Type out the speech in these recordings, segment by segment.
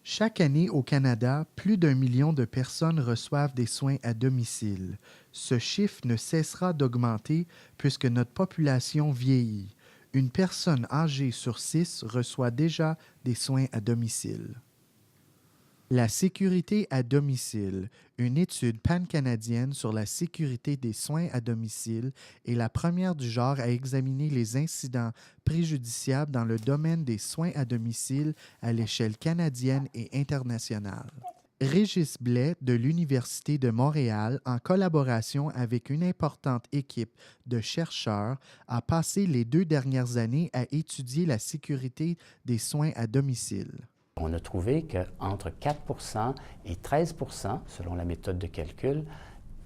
Chaque année au Canada, plus d'1 million de personnes reçoivent des soins à domicile. Ce chiffre ne cessera d'augmenter puisque notre population vieillit. Une personne âgée sur 6 reçoit déjà des soins à domicile. La sécurité à domicile, une étude pan-canadienne sur la sécurité des soins à domicile, est la première du genre à examiner les incidents préjudiciables dans le domaine des soins à domicile à l'échelle canadienne et internationale. Régis Blais de l'Université de Montréal, en collaboration avec une importante équipe de chercheurs, a passé les 2 dernières années à étudier la sécurité des soins à domicile. On a trouvé qu'entre 4 et 13 selon la méthode de calcul,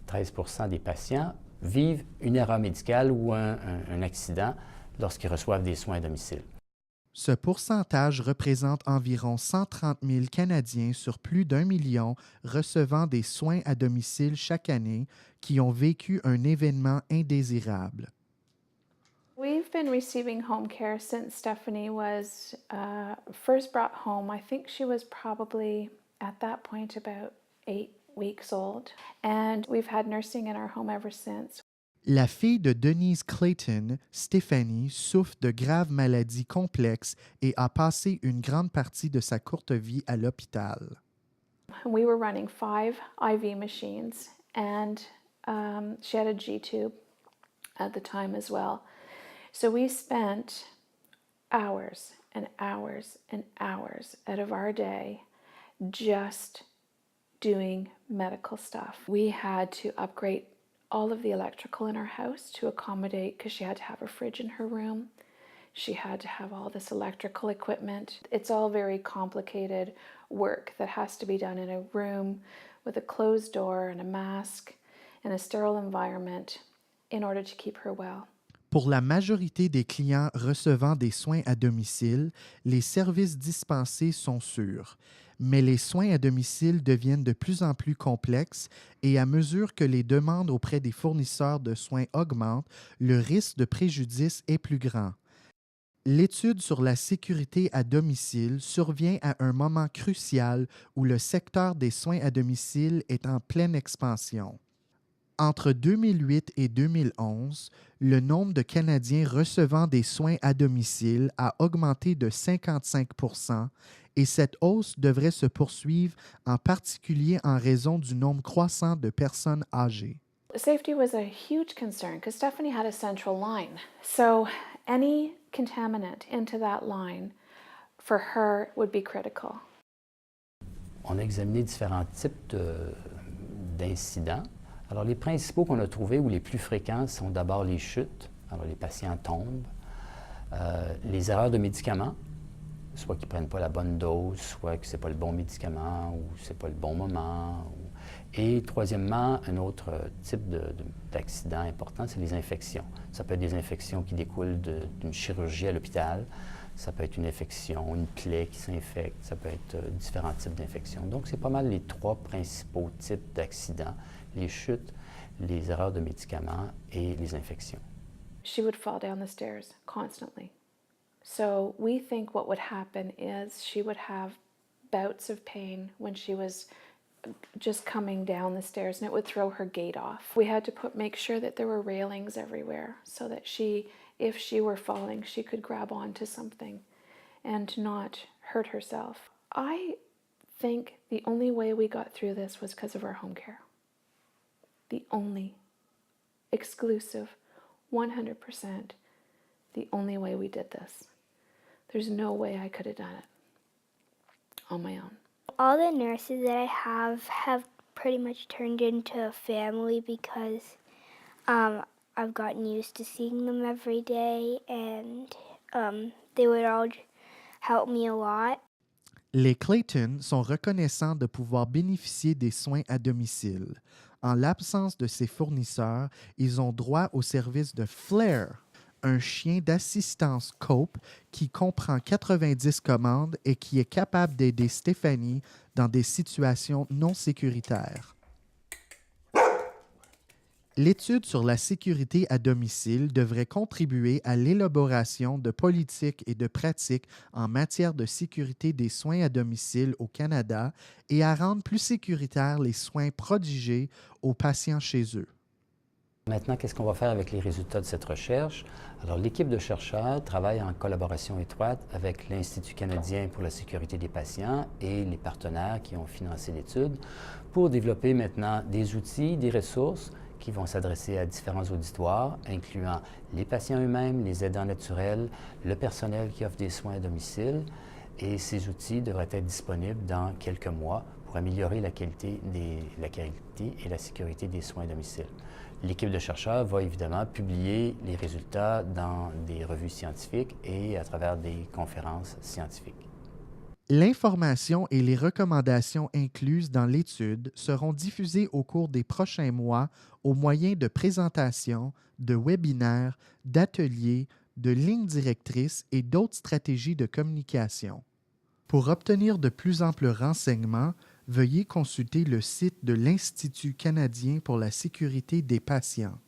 13 des patients vivent une erreur médicale ou un accident lorsqu'ils reçoivent des soins à domicile. Ce pourcentage représente environ 130 000 Canadiens sur plus d'1 million recevant des soins à domicile chaque année qui ont vécu un événement indésirable. We've been receiving home care since Stephanie was first brought home. I think she was probably at that point about 8 weeks old. And we've had nursing in our home ever since. La fille de Denise Clayton, Stephanie, souffre de graves maladies complexes et a passé une grande partie de sa courte vie à l'hôpital. We were running 5 IV machines, and she had a G tube at the time as well. So we spent hours and hours and hours out of our day just doing medical stuff. We had to upgrade all of the electrical in our house to accommodate, because she had to have a fridge in her room. She had to have all this electrical equipment. It's all very complicated work that has to be done in a room with a closed door and a mask and a sterile environment in order to keep her well. Pour la majorité des clients recevant des soins à domicile, les services dispensés sont sûrs. Mais les soins à domicile deviennent de plus en plus complexes et à mesure que les demandes auprès des fournisseurs de soins augmentent, le risque de préjudice est plus grand. L'étude sur la sécurité à domicile survient à un moment crucial où le secteur des soins à domicile est en pleine expansion. Entre 2008 et 2011, le nombre de Canadiens recevant des soins à domicile a augmenté de 55 et cette hausse devrait se poursuivre en particulier en raison du nombre croissant de personnes âgées. Safety was a huge concern because Stephanie had a central line. So any contaminant into that line for her would be critical. On a examiné différents types d'incidents. Alors, les principaux qu'on a trouvés ou les plus fréquents sont d'abord les chutes. Alors, les patients tombent. Les erreurs de médicaments, soit qu'ils ne prennent pas la bonne dose, soit que ce n'est pas le bon médicament ou ce n'est pas le bon moment. Et troisièmement, un autre type d'accident important, c'est les infections. Ça peut être des infections qui découlent d'une chirurgie à l'hôpital. Ça peut être une infection, une plaie qui s'infecte. Ça peut être différents types d'infections. Donc, c'est pas mal les 3 principaux types d'accidents: les chutes, les erreurs de médicaments et les infections. She would fall down the stairs constantly. So we think what would happen is she would have bouts of pain when she was just coming down the stairs, and it would throw her gait off. We had to make sure that there were railings everywhere so that if she were falling, she could grab onto something and not hurt herself. I think the only way we got through this was because of our home care. The only, exclusive, 100%, the only way we did this. There's no way I could have done it on my own. All the nurses that I have pretty much turned into a family because I've gotten used to seeing them every day, and they would all help me a lot. Les Clayton sont reconnaissants de pouvoir bénéficier des soins à domicile. En l'absence de ces fournisseurs, ils ont droit au service de Flair, un chien d'assistance Cope qui comprend 90 commandes et qui est capable d'aider Stephanie dans des situations non sécuritaires. L'étude sur la sécurité à domicile devrait contribuer à l'élaboration de politiques et de pratiques en matière de sécurité des soins à domicile au Canada et à rendre plus sécuritaires les soins prodigués aux patients chez eux. Maintenant, qu'est-ce qu'on va faire avec les résultats de cette recherche? Alors, l'équipe de chercheurs travaille en collaboration étroite avec l'Institut canadien pour la sécurité des patients et les partenaires qui ont financé l'étude pour développer maintenant des outils, des ressources qui vont s'adresser à différents auditoires, incluant les patients eux-mêmes, les aidants naturels, le personnel qui offre des soins à domicile. Et ces outils devraient être disponibles dans quelques mois pour améliorer la qualité et la sécurité des soins à domicile. L'équipe de chercheurs va évidemment publier les résultats dans des revues scientifiques et à travers des conférences scientifiques. L'information et les recommandations incluses dans l'étude seront diffusées au cours des prochains mois au moyen de présentations, de webinaires, d'ateliers, de lignes directrices et d'autres stratégies de communication. Pour obtenir de plus amples renseignements, veuillez consulter le site de l'Institut canadien pour la sécurité des patients.